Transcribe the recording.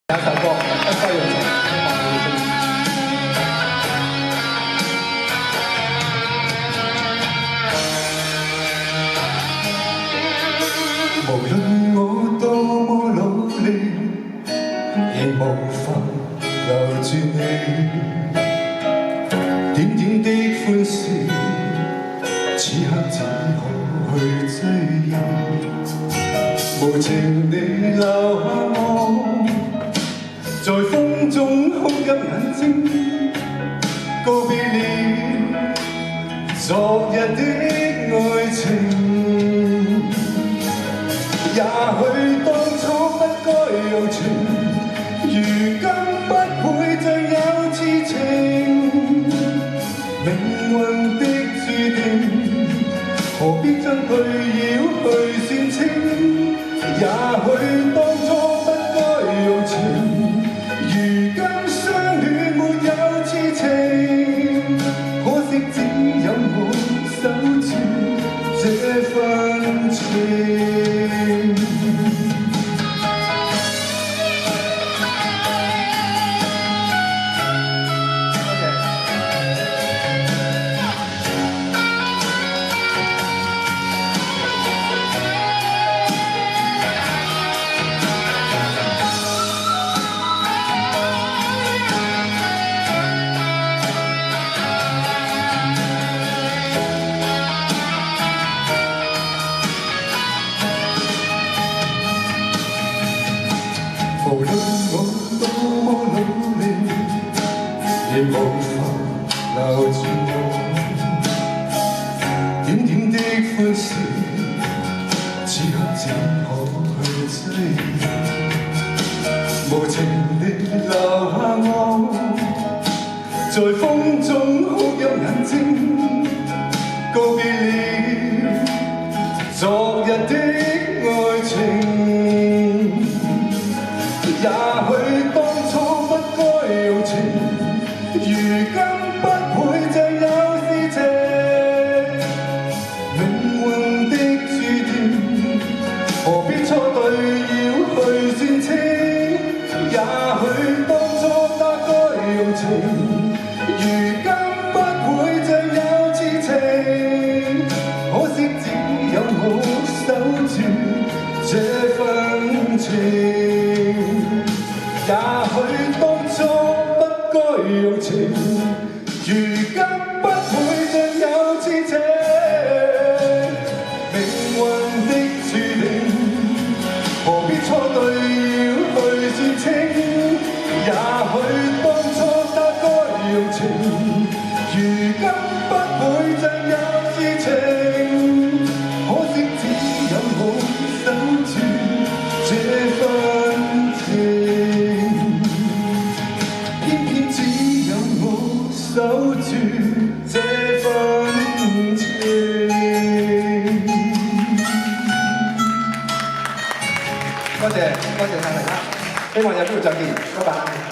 有首歌《一歸用情》，希望你會中意。無論我多麼努力，仍無法留住你。點點的歡笑，此刻只可去追憶。無情地留下我，在風中哭泣眼睛，告別了昨日的愛情。也許當初不該用情，如今不會再有痴情。命運的注定，何必將對繞去算清？也許當初不該用情，如今相戀沒有痴情。可惜只有我守住這份情。無論我多麼努力，亦無法留住我。點點的歡笑，此刻只可去追憶。無情地留下我，在風中哭泣眼睛，告別了昨日的愛情。也許當初不該用情，如今不會再有事情。命運的注定，何必錯對繞去算清？也許當初不該用情，如今不會再有痴情。可惜只有我守住這份情。也許當初不該用情，如今不會再有痴情。命運的注定，何必錯對繞去算清？也許當初不該用情，如今不會再有痴情。可惜只有我守住這份情。守住這份情。多謝晒大家，希望有機會再見，拜拜。